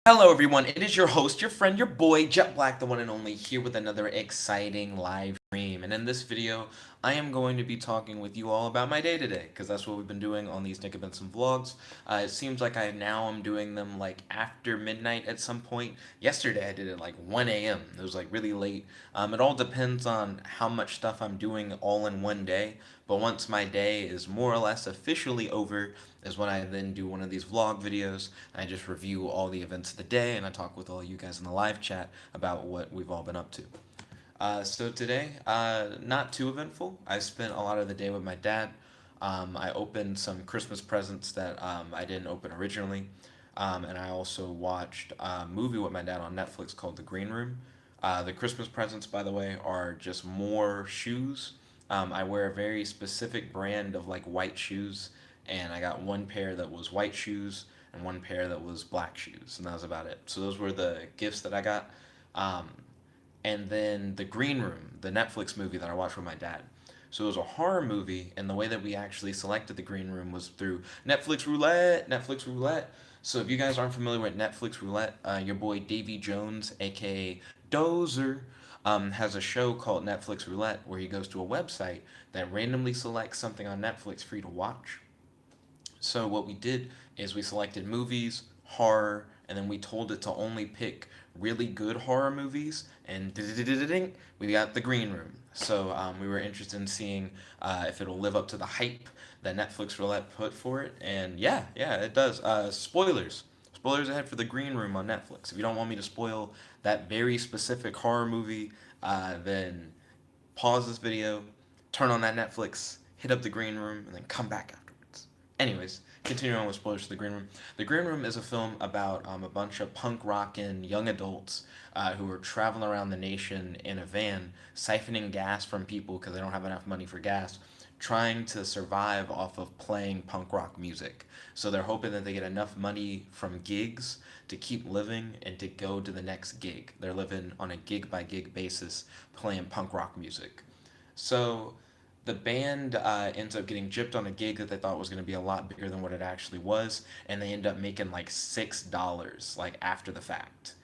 Hello, everyone. It is your host, your friend, your boy, Jet Black, the one and only, here with another exciting live stream. And in this video, I am going to be talking with you all about my day today, because that's what we've been doing on these Nickabenson vlogs. It seems like I now am doing them like after midnight at some point. Yesterday, I did it like 1 a.m. It was like really late. It all depends on how much stuff I'm doing all in one day. But once my day is more or less officially over, is when I then do one of these vlog videos. I just review all the events of the day and I talk with all you guys in the live chat about what we've all been up to. So today, not too eventful. I spent a lot of the day with my dad. I opened some Christmas presents that I didn't open originally. And I also watched a movie with my dad on Netflix called The Green Room. The Christmas presents, by the way, are just more shoes. I wear a very specific brand of like white shoes, and I got one pair that was white shoes and one pair that was black shoes, and that was about it. So those were the gifts that I got. Um, and then The Green Room, the Netflix movie that I watched with my dad. So it was a horror movie, and the way that we actually selected The Green Room was through Netflix Roulette. Netflix Roulette. So if you guys aren't familiar with Netflix Roulette, your boy Davy Jones, aka Dozer, has a show called Netflix Roulette where he goes to a website that randomly selects something on Netflix for you to watch. So what we did is we selected movies, horror, and then we told it to only pick really good horror movies, and we got The Green Room. So we were interested in seeing if it'll live up to the hype that Netflix Roulette put for it, and yeah, it does. Spoilers. Spoilers ahead for The Green Room on Netflix. If you don't want me to spoil that very specific horror movie, then pause this video, turn on that Netflix, hit up The Green Room, and then come back afterwards. Anyways, continuing on with spoilers for The Green Room. The Green Room is a film about a bunch of punk rockin' young adults who are traveling around the nation in a van, siphoning gas from people because they don't have enough money for gas, trying to survive off of playing punk rock music. So they're hoping that they get enough money from gigs to keep living and to go to the next gig. They're living on a gig by gig basis playing punk rock music. So the band ends up getting gypped on a gig that they thought was going to be a lot bigger than what it actually was, and they end up making like $6 like after the fact.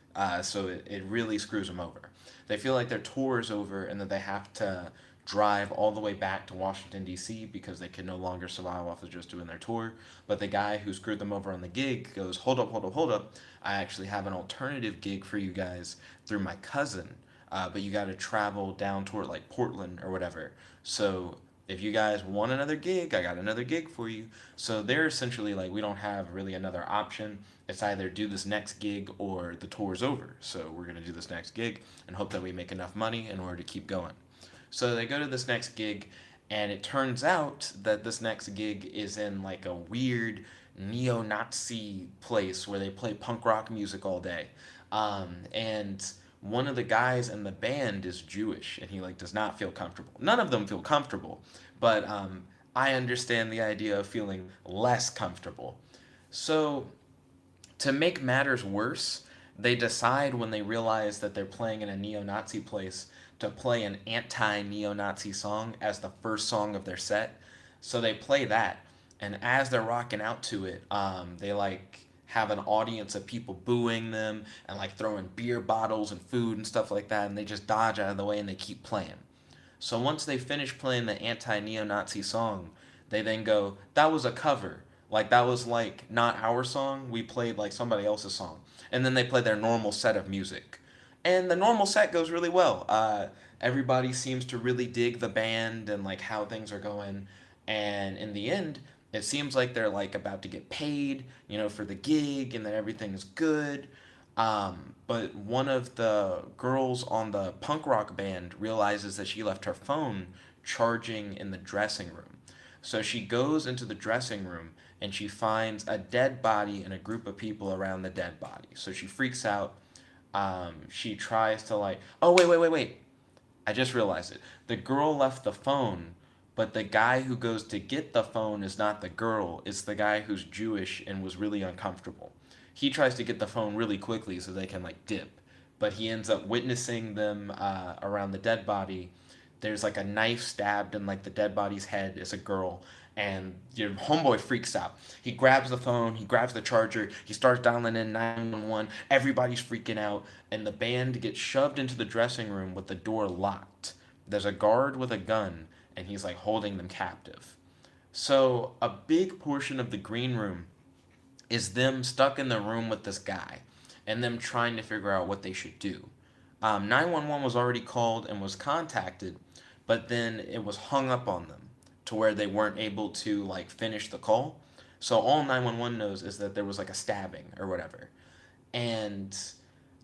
So it really screws them over. They feel like their tour is over and that they have to drive all the way back to Washington D.C. because they can no longer survive off of just doing their tour. But the guy who screwed them over on the gig goes, "Hold up, hold up, hold up! I actually have an alternative gig for you guys through my cousin, but you got to travel down toward like Portland or whatever. So if you guys want another gig, I got another gig for you." So they're essentially like, we don't have really another option. It's either do this next gig or the tour's over. So we're going to do this next gig and hope that we make enough money in order to keep going. So they go to this next gig, and it turns out that this next gig is in like a weird neo-Nazi place where they play punk rock music all day. And one of the guys in the band is Jewish, and he like does not feel comfortable. None of them feel comfortable, but I understand the idea of feeling less comfortable. So to make matters worse, they decide when they realize that they're playing in a neo-Nazi place to play an anti-neo-Nazi song as the first song of their set. So they play that, and as they're rocking out to it, they like have an audience of people booing them and like throwing beer bottles and food and stuff like that, and they just dodge out of the way and they keep playing. So once they finish playing the anti-neo-Nazi song, they then go, "That was a cover. Like that was like not our song. We played like somebody else's song." And then they play their normal set of music. And the normal set goes really well. Everybody seems to really dig the band and like how things are going. And in the end, it seems like they're like about to get paid, for the gig, and that everything's good. But one of the girls on the punk rock band realizes that she left her phone charging in the dressing room. So she goes into the dressing room and she finds a dead body and a group of people around the dead body. So she freaks out. She tries to like, oh, wait. I just realized it. The girl left the phone, but the guy who goes to get the phone is not the girl. It's the guy who's Jewish and was really uncomfortable. He tries to get the phone really quickly so they can like dip, but he ends up witnessing them around the dead body. There's like a knife stabbed in like the dead body's head. It's a girl, And your homeboy freaks out. He grabs the phone, he grabs the charger, he starts dialing in 911. Everybody's freaking out, and the band gets shoved into the dressing room with the door locked. There's a guard with a gun, and he's like holding them captive. So, a big portion of the green room is them stuck in the room with this guy and them trying to figure out what they should do. 911 was already called and was contacted, but then it was hung up on them to where they weren't able to like finish the call. So all 911 knows is that there was like a stabbing or whatever. And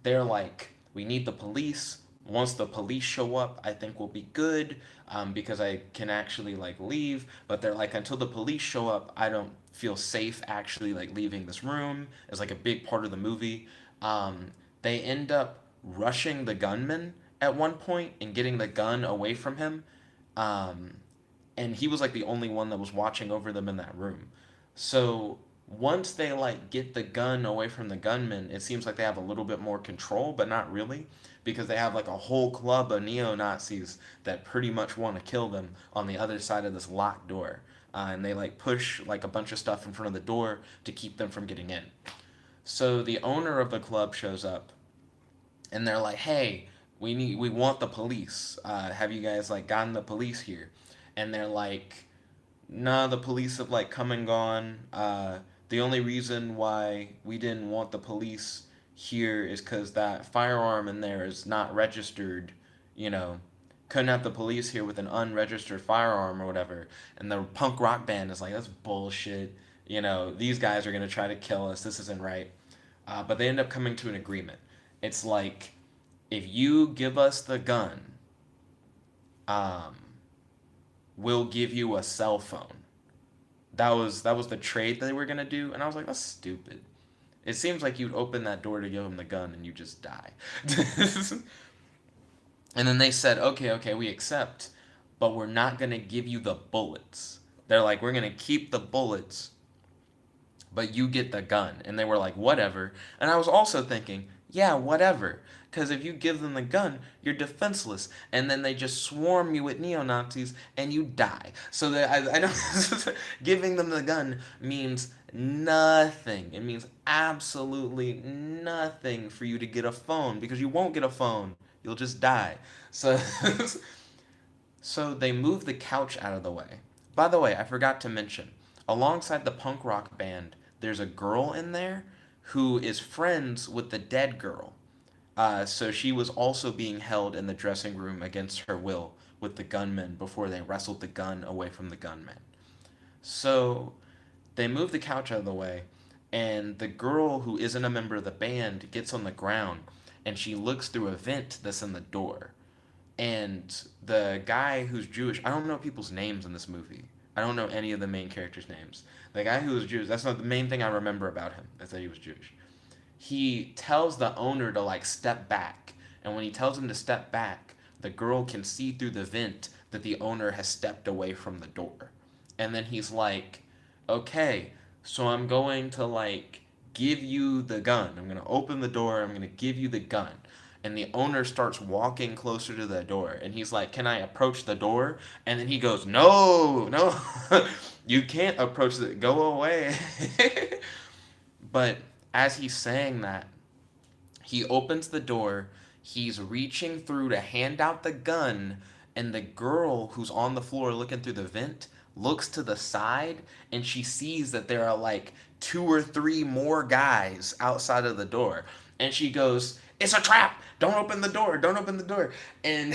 they're like, we need the police. Once the police show up, I think we'll be good, because I can actually like leave. But they're like, until the police show up, I don't feel safe actually like leaving this room. It's like a big part of the movie. They end up rushing the gunman at one point and getting the gun away from him. Um, and he was like the only one that was watching over them in that room. So once they like get the gun away from the gunman, it seems like they have a little bit more control, but not really, because they have like a whole club of neo-Nazis that pretty much want to kill them on the other side of this locked door. And they like push like a bunch of stuff in front of the door to keep them from getting in. So the owner of the club shows up, and they're like, "Hey, we want the police. Have you guys like gotten the police here?" And they're like, "Nah, the police have like come and gone. The only reason why we didn't want the police here is because that firearm in there is not registered. You know, couldn't have the police here with an unregistered firearm or whatever." And the punk rock band is like, "That's bullshit. You know, these guys are gonna try to kill us. This isn't right." But they end up coming to an agreement. It's like, if you give us the gun, um, we'll give you a cell phone. That was the trade that they were gonna do, and I was like, that's stupid. It seems like you'd open that door to give him the gun and you just die. And then they said, okay, okay, we accept, but we're not gonna give you the bullets. They're like, we're gonna keep the bullets, but you get the gun. And they were like, whatever. And I was also thinking, yeah, whatever. Because if you give them the gun, you're defenseless. And then they just swarm you with neo Nazis and you die. So I know giving them the gun means nothing. It means absolutely nothing for you to get a phone, because you won't get a phone. You'll just die. So, so they move the couch out of the way. By the way, I forgot to mention, alongside the punk rock band, there's a girl in there who is friends with the dead girl. So she was also being held in the dressing room against her will with the gunman before they wrestled the gun away from the gunman. So they move the couch out of the way, and the girl who isn't a member of the band gets on the ground and she looks through a vent that's in the door. And the guy who's Jewish, I don't know people's names in this movie. I don't know any of the main characters' names. The guy who was Jewish, that's not the main thing I remember about him, is that he was Jewish. He tells the owner to like step back. And when he tells him to step back, the girl can see through the vent that the owner has stepped away from the door. And then he's like, okay, so I'm going to like give you the gun. I'm going to open the door. I'm going to give you the gun. And the owner starts walking closer to the door. And he's like, can I approach the door? And then he goes, no, no, you can't approach it. Go away. But as he's saying that, he opens the door. He's reaching through to hand out the gun. And the girl who's on the floor looking through the vent looks to the side, and she sees that there are like two or three more guys outside of the door. And she goes, it's a trap. Don't open the door. Don't open the door. And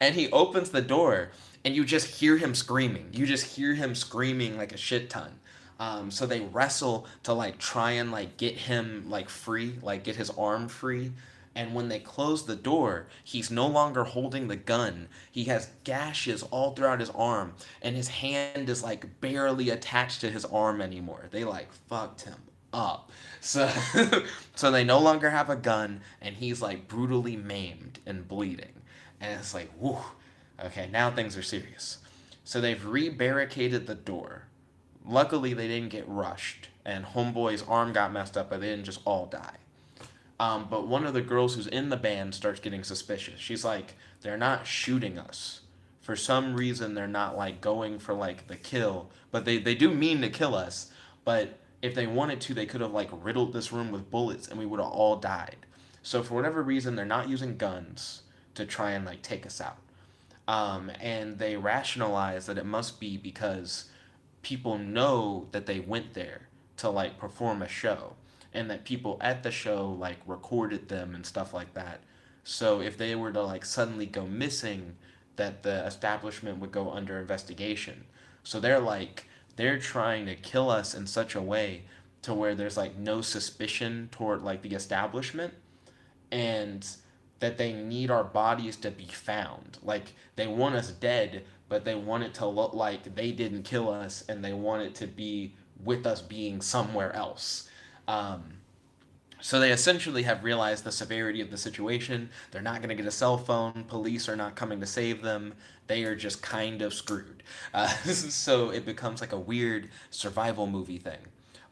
and he opens the door, and you just hear him screaming. You just hear him screaming like a shit ton. So they wrestle to like try and like get him like free, like get his arm free. And when they close the door, he's no longer holding the gun. He has gashes all throughout his arm, and his hand is like barely attached to his arm anymore. They like fucked him up. So so they no longer have a gun, and he's like brutally maimed and bleeding. And it's like, whew, okay, now things are serious. So they've re-barricaded the door. Luckily, they didn't get rushed, and Homeboy's arm got messed up, but they didn't just all die. But one of the girls who's in the band starts getting suspicious. She's like, they're not shooting us for some reason they're not like going for like the kill, but they do mean to kill us. But if they wanted to, they could have like riddled this room with bullets and we would have all died. So for whatever reason, they're not using guns to try and like take us out. And they rationalize that it must be because people know that they went there to like perform a show, and that people at the show like recorded them and stuff like that. So if they were to like suddenly go missing, that the establishment would go under investigation. So they're trying to kill us in such a way to where there's like no suspicion toward like the establishment, and that they need our bodies to be found. Like they want us dead, but they want it to look like they didn't kill us, and they want it to be with us being somewhere else. Um, so they essentially have realized the severity of the situation. They're not going to get a cell phone. Police are not coming to save them. They are just kind of screwed. So it becomes like a weird survival movie thing.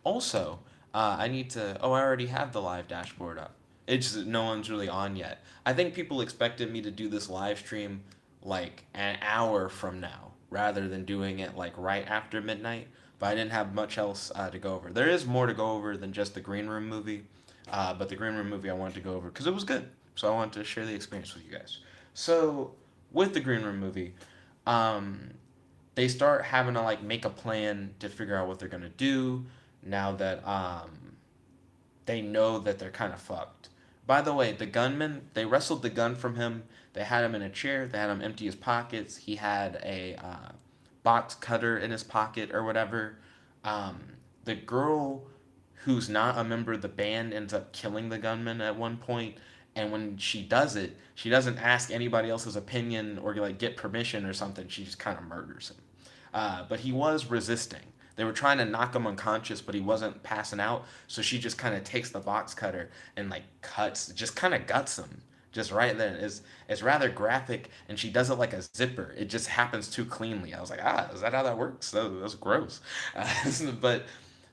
Also, I need to. Oh, I already have the live dashboard up. It's just no one's really on yet. I think people expected me to do this live stream like an hour from now rather than doing it like right after midnight. But I didn't have much else to go over. There is more to go over than just the Green Room movie. But the Green Room movie I wanted to go over because it was good. So I wanted to share the experience with you guys. So with the Green Room movie, um, they start having to like make a plan to figure out what they're gonna do now that they know that they're kind of fucked. By the way, the gunman, they wrestled the gun from him. They had him in a chair. They had him empty his pockets. He had a box cutter in his pocket or whatever. Um, the girl who's not a member of the band ends up killing the gunman at one point. And when she does it, she doesn't ask anybody else's opinion or like get permission or something. She just kind of murders him. But he was resisting. They were trying to knock him unconscious, but he wasn't passing out. So she just kind of takes the box cutter and like cuts, just kind of guts him, just right then. It's rather graphic, and she does it like a zipper. It just happens too cleanly. I was like, is that how that works? That's gross. But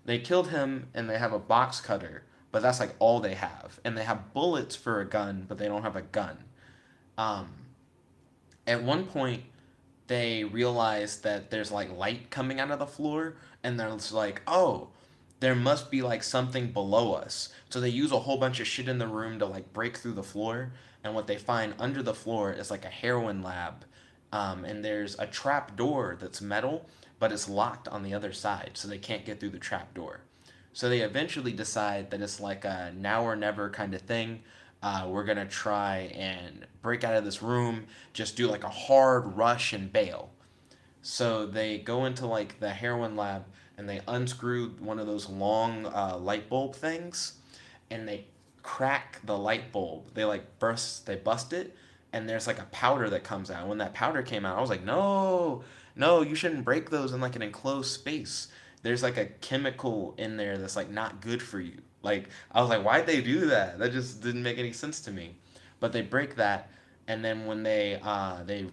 they killed him, and they have a box cutter, but that's like all they have. And they have bullets for a gun, but they don't have a gun. Um, at one point, they realize that there's like light coming out of the floor, and they're just like, oh, there must be like something below us. So they use a whole bunch of shit in the room to like break through the floor, and what they find under the floor is like a heroin lab. And there's a trap door that's metal, but it's locked on the other side, so they can't get through the trap door. So they eventually decide that it's like a now or never kind of thing. We're gonna try and break out of this room, just do like a hard rush and bail. So they go into like the heroin lab, and they unscrew one of those long light bulb things, and they crack the light bulb. They bust it, and there's like a powder that comes out. When that powder came out, I was like, no, no, you shouldn't break those in like an enclosed space. There's like a chemical in there that's like not good for you. Like I was like, why'd they do that? That just didn't make any sense to me. But they break that, and then when they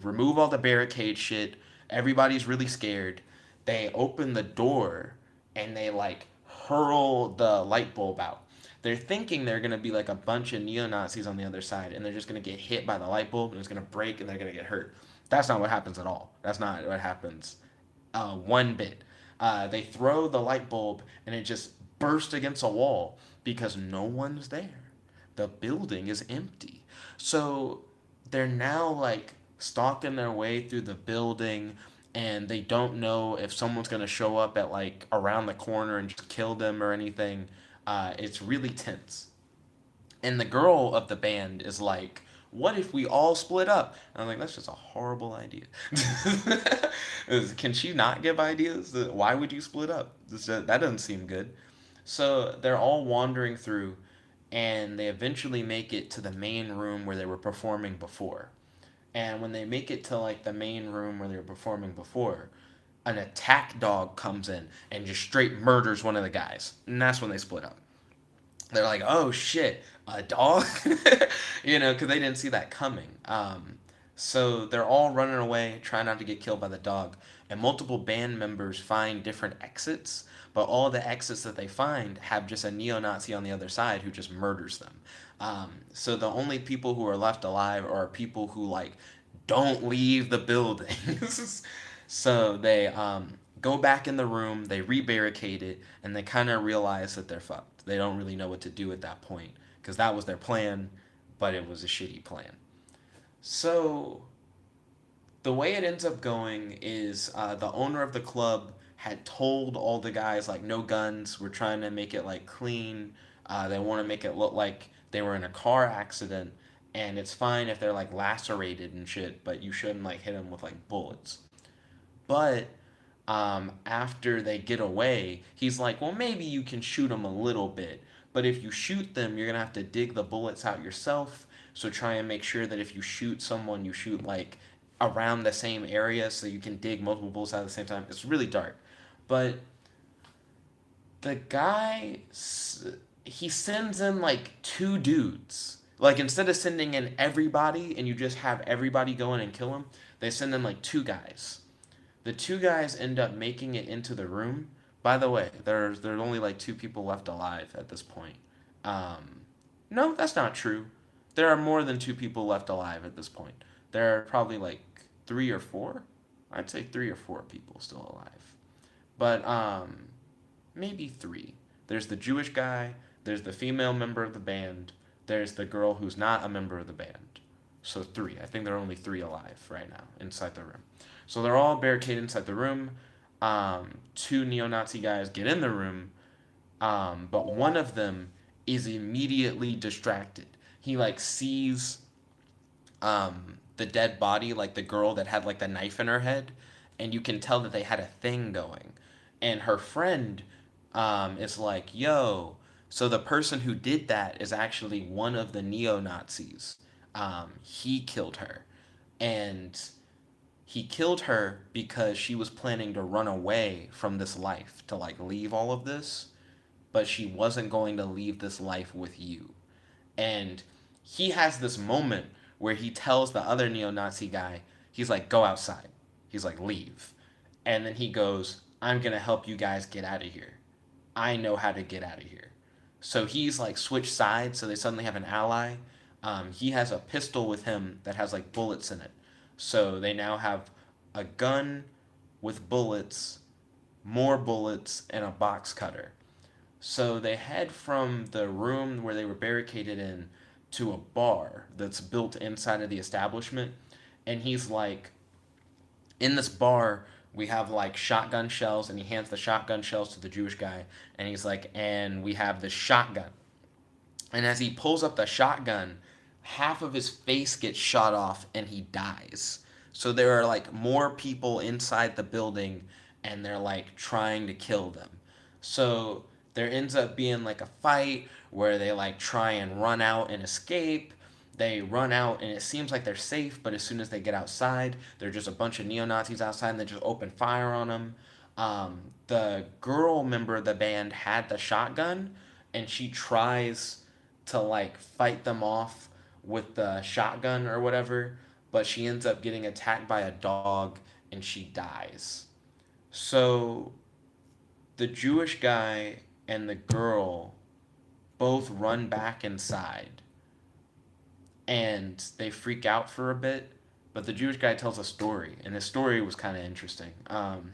remove all the barricade shit, everybody's really scared. They open the door, and they like hurl the light bulb out. They're thinking they're gonna be like a bunch of neo Nazis on the other side, and they're just gonna get hit by the light bulb, and it's gonna break, and they're gonna get hurt. That's not what happens at all. That's not what happens one bit. They throw the light bulb, and it just bursts against a wall because no one's there. The building is empty. So they're now like stalking their way through the building, and they don't know if someone's going to show up at like around the corner and just kill them or anything. It's really tense. And the girl of the band is like, what if we all split up? And I'm like, that's just a horrible idea. Can she not give ideas? Why would you split up? That doesn't seem good. So they're all wandering through, and they eventually make it to the main room where they were performing before. And when they make it to like the main room where they were performing before, an attack dog comes in and just straight murders one of the guys. And that's when they split up. They're like, oh shit, a dog? Because they didn't see that coming. So they're all running away, trying not to get killed by the dog. And multiple band members find different exits, but all the exits that they find have just a neo Nazi on the other side who just murders them. So the only people who are left alive are people who like don't leave the building. So they go back in the room, they rebarricade it, and they kind of realize that they're fucked. They don't really know what to do at that point because that was their plan, but it was a shitty plan. So the way it ends up going is the owner of the club had told all the guys like no guns. We're trying to make it like clean. They want to make it look like they were in a car accident, and it's fine if they're like lacerated and shit, but you shouldn't like hit them with like bullets. But after they get away, he's like, well, maybe you can shoot them a little bit. But if you shoot them, you're going to have to dig the bullets out yourself. So try and make sure that if you shoot someone, you shoot like around the same area so you can dig multiple bullets out at the same time. It's really dark. But the guy, he sends in like two dudes. Like instead of sending in everybody and you just have everybody go in and kill him, they send in like two guys. The two guys end up making it into the room. By the way, there's only like two people left alive at this point. Um, no, that's not true. There are more than two people left alive at this point. There are probably like three or four. I'd say three or four people still alive. But maybe three. There's the Jewish guy. There's the female member of the band. There's the girl who's not a member of the band. So three. I think there are only three alive right now inside the room. So they're all barricaded inside the room. Two neo-Nazi guys get in the room, but one of them is immediately distracted. He like sees the dead body, like the girl that had like the knife in her head, and you can tell that they had a thing going. And her friend is like, "Yo." So the person who did that is actually one of the neo Nazis. He killed her, and he killed her because she was planning to run away from this life to like leave all of this, but she wasn't going to leave this life with you. And he has this moment where he tells the other neo-Nazi guy, he's like, go outside. He's like, leave. And then he goes, I'm going to help you guys get out of here. I know how to get out of here. So he's like switched sides, so they suddenly have an ally. He has a pistol with him that has like bullets in it. So they now have a gun with bullets, more bullets, and a box cutter. So they head from the room where they were barricaded in to a bar that's built inside of the establishment. And he's like, in this bar, we have like shotgun shells, and he hands the shotgun shells to the Jewish guy. And he's like, and we have this shotgun. And as he pulls up the shotgun, half of his face gets shot off and he dies. So there are like more people inside the building and they're like trying to kill them. So there ends up being like a fight where they like try and run out and escape. They run out and it seems like they're safe, but as soon as they get outside, they're just a bunch of neo Nazis outside and they just open fire on them. The girl member of the band had the shotgun and she tries to like fight them off with the shotgun or whatever, but she ends up getting attacked by a dog and she dies. So the Jewish guy and the girl both run back inside and they freak out for a bit. But the Jewish guy tells a story, and his story was kind of interesting.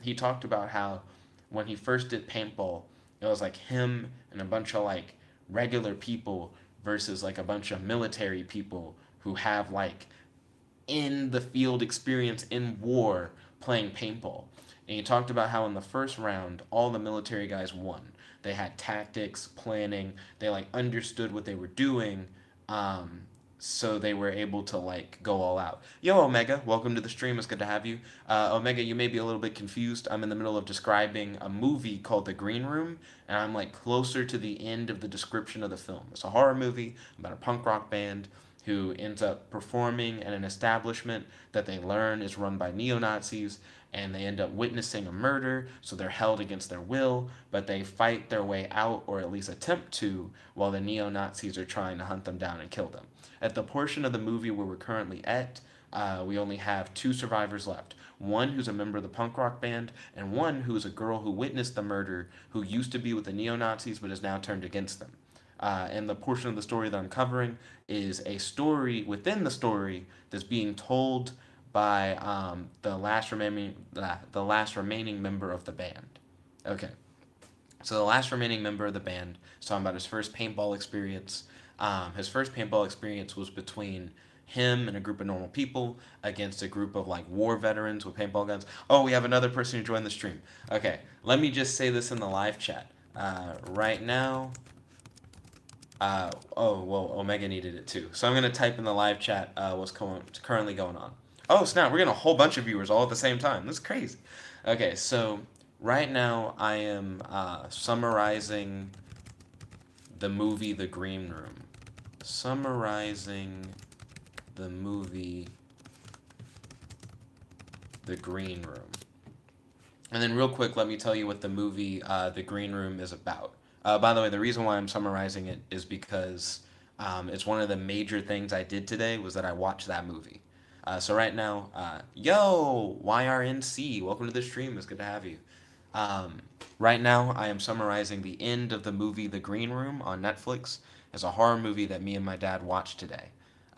He talked about how when he first did paintball, it was like him and a bunch of like regular people versus like a bunch of military people who have like in the field experience in war playing paintball. And he talked about how in the first round, all the military guys won. They had tactics, planning, they like understood what they were doing, um, so they were able to like go all out. Yo, Omega, welcome to the stream. It's good to have you. Omega, you may be a little bit confused. I'm in the middle of describing a movie called The Green Room, and I'm like closer to the end of the description of the film. It's a horror movie about a punk rock band who ends up performing at an establishment that they learn is run by neo Nazis, and they end up witnessing a murder, so they're held against their will, but they fight their way out, or at least attempt to, while the neo Nazis are trying to hunt them down and kill them. At the portion of the movie where we're currently at, we only have two survivors left. One who's a member of the punk rock band, and one who is a girl who witnessed the murder, who used to be with the neo Nazis but is now turned against them. And the portion of the story that I'm covering is a story within the story that's being told by the last remaining member of the band. Okay, so the last remaining member of the band is talking about his first paintball experience. His first paintball experience was between him and a group of normal people against a group of like war veterans with paintball guns. Oh, we have another person who joined the stream. Okay, let me just say this in the live chat. Right now, oh, well, Omega needed it too. So I'm going to type in the live chat what's currently going on. Oh, snap, we're getting a whole bunch of viewers all at the same time. That's crazy. Okay, so right now I am summarizing the movie The Green Room. Summarizing the movie The Green Room. And then real quick, let me tell you what the movie The Green Room is about. By the way, the reason why I'm summarizing it is because it's one of the major things I did today was that I watched that movie. So right now, yo, YRNC, welcome to the stream. It's good to have you. Um, right now, I am summarizing the end of the movie The Green Room on Netflix. It's a horror movie that me and my dad watched today.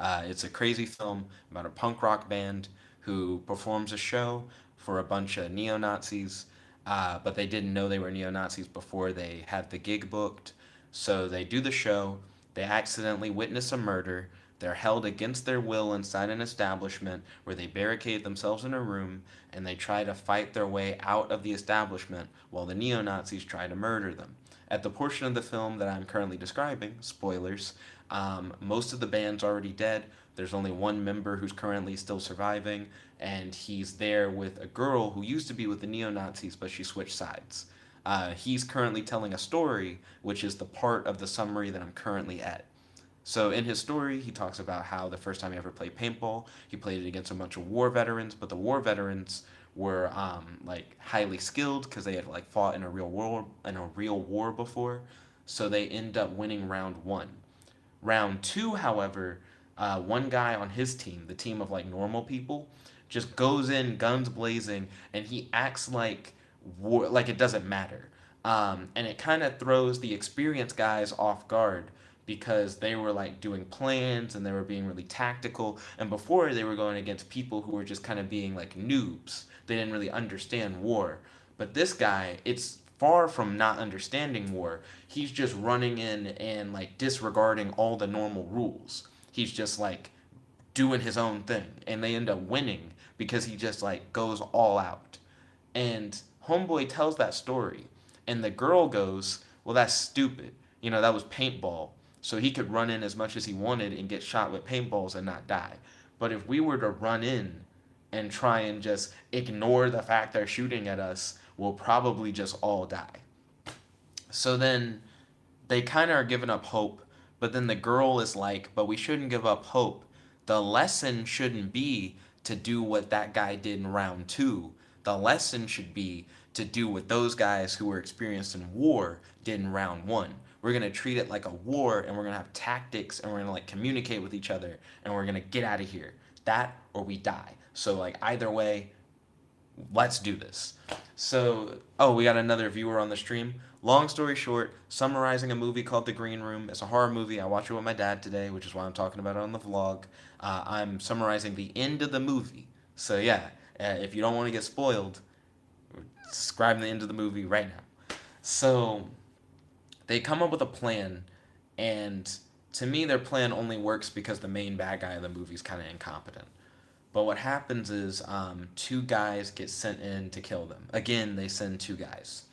It's a crazy film about a punk rock band who performs a show for a bunch of neo Nazis, but they didn't know they were neo Nazis before they had the gig booked. So they do the show, they accidentally witness a murder, they're held against their will inside an establishment where they barricade themselves in a room and they try to fight their way out of the establishment while the neo Nazis try to murder them. At the portion of the film that I'm currently describing, spoilers, most of the band's already dead. There's only one member who's currently still surviving, and he's there with a girl who used to be with the neo Nazis, but she switched sides. He's currently telling a story, which is the part of the summary that I'm currently at. So in his story, he talks about how the first time he ever played paintball, he played it against a bunch of war veterans, but the war veterans were like highly skilled because they had like fought in a real war before. So they end up winning round one. Round two, however, one guy on his team, the team of like normal people, just goes in guns blazing and he acts like war, like it doesn't matter. And it kind of throws the experienced guys off guard because they were like doing plans and they were being really tactical. And before they were going against people who were just kind of being like noobs. They didn't really understand war. But this guy, it's far from not understanding war. He's just running in and like disregarding all the normal rules. He's just like doing his own thing and they end up winning because he just like goes all out. And homeboy tells that story and the girl goes, "Well, that's stupid. That was paintball. So he could run in as much as he wanted and get shot with paintballs and not die. But if we were to run in and try and just ignore the fact they're shooting at us, we'll probably just all die." So then they kind of are giving up hope, but then the girl is like, "But we shouldn't give up hope. The lesson shouldn't be to do what that guy did in round two. The lesson should be to do what those guys who were experienced in war did in round one. We're going to treat it like a war and we're going to have tactics and we're going to like communicate with each other and we're going to get out of here. That or we die. So like either way, let's do this." So, oh, we got another viewer on the stream. Long story short, summarizing a movie called The Green Room. It's a horror movie. I watched it with my dad today, which is why I'm talking about it on the vlog. I'm summarizing the end of the movie. So, yeah, if you don't want to get spoiled, describe the end of the movie right now. So, they come up with a plan, and to me, their plan only works because the main bad guy of the movie is kind of incompetent. But what happens is two guys get sent in to kill them. Again, they send two guys.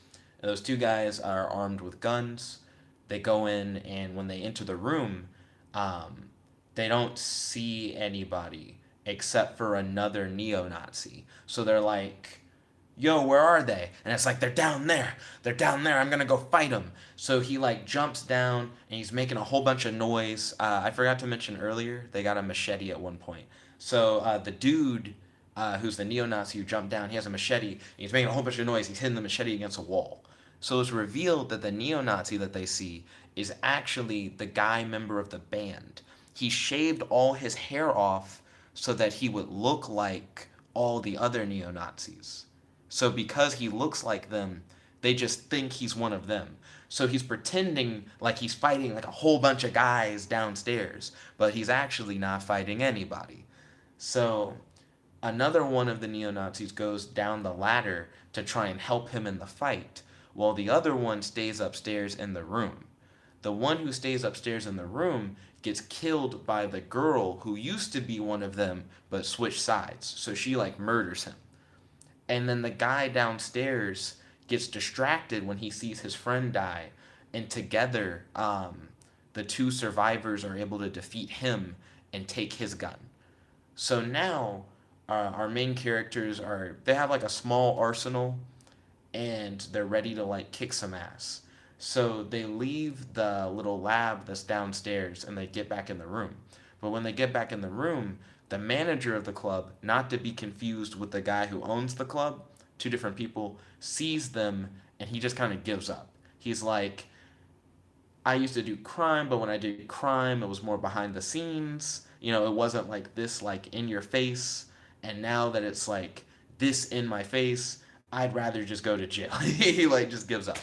And those two guys are armed with guns. They go in, and when they enter the room, um, they don't see anybody except for another neo Nazi. So they're like, "Yo, where are they?" And it's like, "They're down there. They're down there. I'm going to go fight them." So he like jumps down and he's making a whole bunch of noise. I forgot to mention earlier, they got a machete at one point. So the dude who's the neo-Nazi who jumped down, he has a machete and he's making a whole bunch of noise. He's hitting the machete against a wall. So it's revealed that the neo-Nazi that they see is actually the guy member of the band. He shaved all his hair off so that he would look like all the other neo-Nazis. So because he looks like them, they just think he's one of them. So he's pretending like he's fighting like a whole bunch of guys downstairs, but he's actually not fighting anybody. So Another one of the neo-Nazis goes down the ladder to try and help him in the fight, while the other one stays upstairs in the room. The one who stays upstairs in the room gets killed by the girl who used to be one of them but switched sides. So she like murders him. And then the guy downstairs gets distracted when he sees his friend die, and together the two survivors are able to defeat him and take his gun. So now our main characters they have like a small arsenal, and they're ready to like kick some ass. So they leave the little lab that's downstairs and they get back in the room. But when they get back in the room, the manager of the club, not to be confused with the guy who owns the club, two different people, sees them and he just kind of gives up. He's like, I used to do crime, but when I did crime, it was more behind the scenes. It wasn't like this, like in your face. And now that it's like this in my face, I'd rather just go to jail. He like just gives up.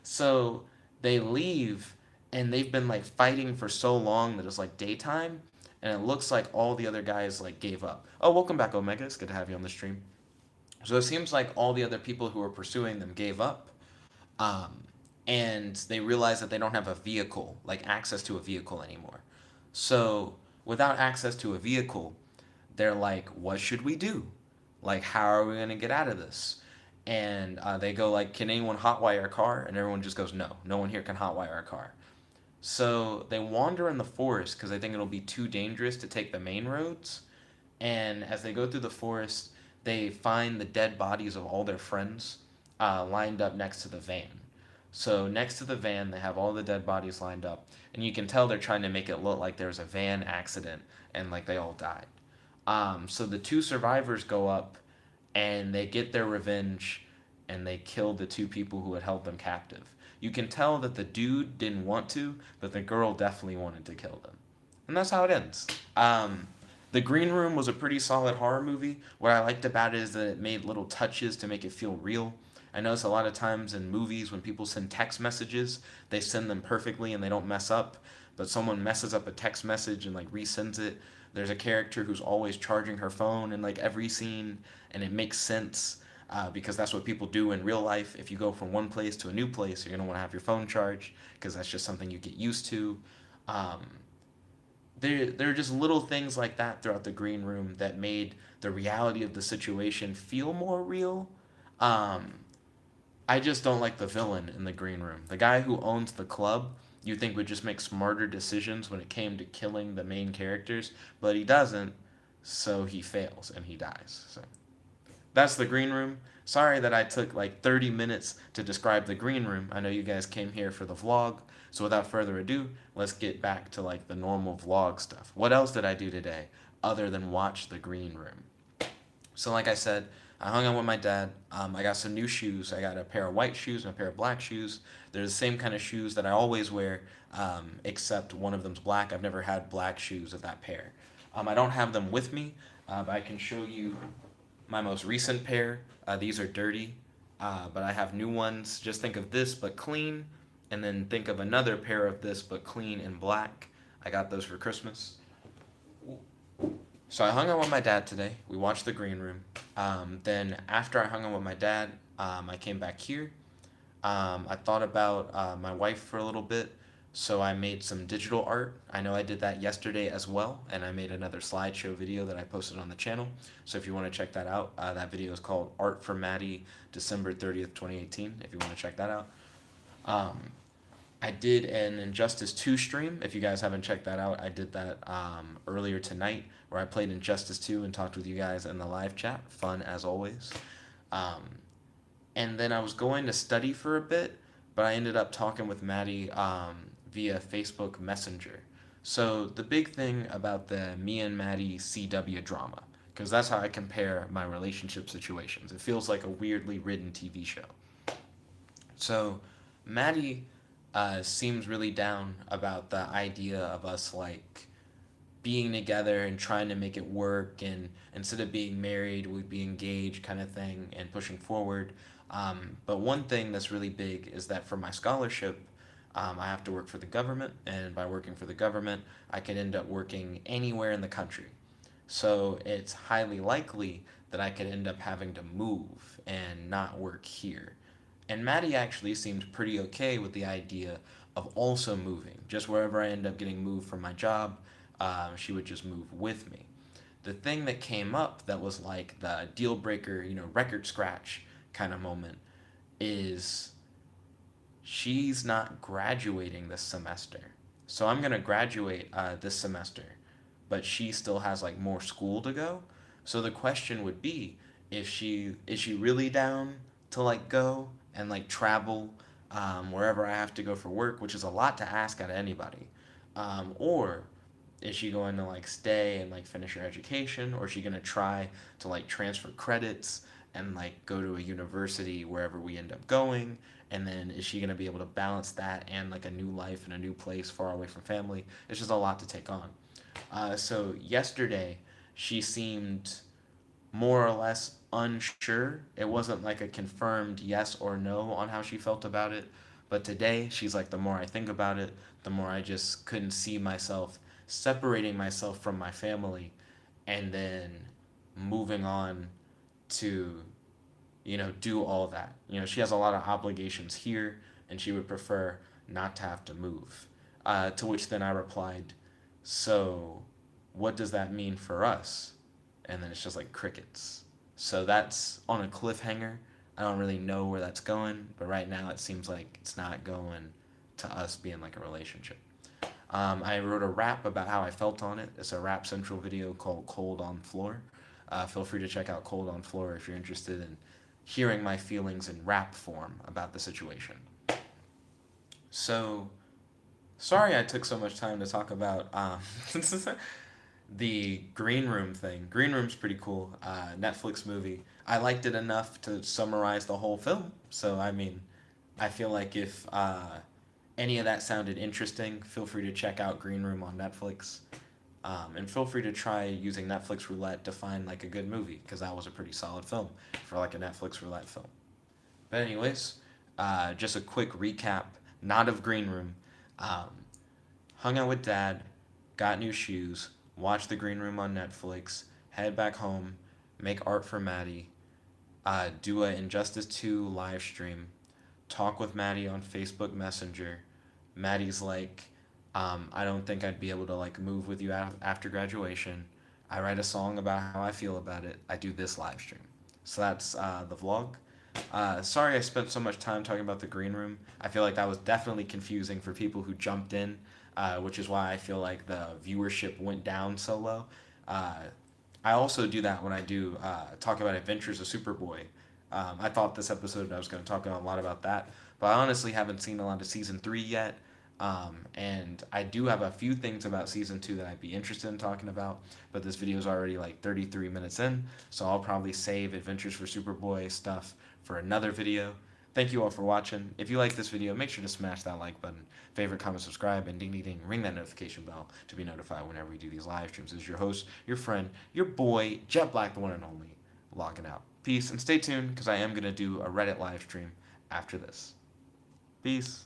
So they leave, and they've been like fighting for so long that it's like daytime, and it looks like all the other guys like gave up. Oh, welcome back, Omega. It's good to have you on the stream. So it seems like all the other people who were pursuing them gave up. Um, and they realize that they don't have a vehicle, like access to a vehicle anymore. So without access to a vehicle, they're like, what should we do? Like, how are we going to get out of this? And they go like, can anyone hotwire a car? And everyone just goes, no, no one here can hotwire a car. So they wander in the forest because they think it'll be too dangerous to take the main roads. And as they go through the forest, they find the dead bodies of all their friends lined up next to the van. So next to the van, they have all the dead bodies lined up, and you can tell they're trying to make it look like there was a van accident and like they all died. So the two survivors go up and they get their revenge, and they kill the two people who had held them captive. You can tell that the dude didn't want to, but the girl definitely wanted to kill them. And that's how it ends. The Green Room was a pretty solid horror movie. What I liked about it is that it made little touches to make it feel real. I notice a lot of times in movies when people send text messages, they send them perfectly and they don't mess up. But someone messes up a text message and like resends it. There's a character who's always charging her phone in like every scene, and it makes sense because that's what people do in real life. If you go from one place to a new place, you're gonna want to have your phone charged because that's just something you get used to. Um, there are just little things like that throughout the Green Room that made the reality of the situation feel more real. Um, I just don't like the villain in the Green Room. The guy who owns the club, you think would just make smarter decisions when it came to killing the main characters, but he doesn't, so he fails and he dies. So that's the Green Room. Sorry that I took like 30 minutes to describe the Green Room. I know you guys came here for the vlog, so without further ado, let's get back to like the normal vlog stuff. What else did I do today other than watch the Green Room? So like I said, I hung out with my dad. I got some new shoes. I got a pair of white shoes and a pair of black shoes. They're the same kind of shoes that I always wear, except one of them's black. I've never had black shoes of that pair. I don't have them with me, but I can show you my most recent pair. These are dirty, but I have new ones. Just think of this, but clean, and then think of another pair of this, but clean and black. I got those for Christmas. So I hung out with my dad today. We watched the Green Room. Then after I hung out with my dad, I came back here. I thought about my wife for a little bit, so I made some digital art. I know I did that yesterday as well, and I made another slideshow video that I posted on the channel. So if you want to check that out, that video is called Art for Maddie, December 30th, 2018, if you want to check that out. I did an Injustice 2 stream. If you guys haven't checked that out, I did that earlier tonight, where I played Injustice 2 and talked with you guys in the live chat. Fun as always. And then I was going to study for a bit, but I ended up talking with Maddie via Facebook Messenger. So the big thing about the me and Maddie CW drama, because that's how I compare my relationship situations. It feels like a weirdly written TV show. So Maddie seems really down about the idea of us like being together and trying to make it work, and instead of being married we'd be engaged kind of thing and pushing forward. But one thing that's really big is that for my scholarship, I have to work for the government, and by working for the government I could end up working anywhere in the country. So it's highly likely that I could end up having to move and not work here. And Maddie actually seemed pretty okay with the idea of also moving. Just wherever I end up getting moved from my job, she would just move with me. The thing that came up that was like the deal breaker, record scratch kind of moment is she's not graduating this semester. So I'm gonna graduate this semester, but she still has like more school to go. So the question would be, if she is she really down to like go and like travel wherever I have to go for work, which is a lot to ask out of anybody, or is she going to like stay and like finish her education, or is she going to try to like transfer credits and like go to a university wherever we end up going, and then is she going to be able to balance that and like a new life in a new place far away from family? It's just a lot to take on. So yesterday she seemed more or less unsure. It wasn't like a confirmed yes or no on how she felt about it. But today, she's like, the more I think about it, the more I just couldn't see myself separating myself from my family and then moving on to, do all that. She has a lot of obligations here and she would prefer not to have to move. To which then I replied, so what does that mean for us? And then it's just like crickets. So that's on a cliffhanger. I don't really know where that's going, but right now it seems like it's not going to us being like a relationship. I wrote a rap about how I felt on it. It's a Rap Central video called Cold on Floor. Feel free to check out Cold on Floor if you're interested in hearing my feelings in rap form about the situation. So, sorry I took so much time to talk about the Green Room thing. Green Room's pretty cool. Netflix movie. I liked it enough to summarize the whole film. So I mean, I feel like if any of that sounded interesting, feel free to check out Green Room on Netflix. And feel free to try using Netflix Roulette to find like a good movie, because that was a pretty solid film for like a Netflix Roulette film. But anyways, just a quick recap. Not of Green Room. Um, Hung out with Dad, got new shoes, watched The Green Room on Netflix, head back home, make art for Maddie, do a Injustice 2 live stream, talk with Maddie on Facebook Messenger. Maddie's like, I don't think I'd be able to like move with you after graduation. I write a song about how I feel about it. I do this live stream. So that's the vlog. Sorry I spent so much time talking about the green room. I feel like that was definitely confusing for people who jumped in, which is why I feel like the viewership went down so low. Uh, I also do that when I do talk about Adventures of Superboy. I thought this episode I was going to talk a lot about that, but I honestly haven't seen a lot of season 3 yet. And I do have a few things about season 2 that I'd be interested in talking about, but this video is already like 33 minutes in, so I'll probably save Adventures for Superboy stuff for another video. Thank you all for watching. If you like this video, make sure to smash that like button, favorite, comment, subscribe, and ding ding ding, ring that notification bell to be notified whenever we do these live streams. This is your host, your friend, your boy, Jet Black, the one and only, logging out. Peace, and stay tuned, because I am going to do a Reddit live stream after this. Peace.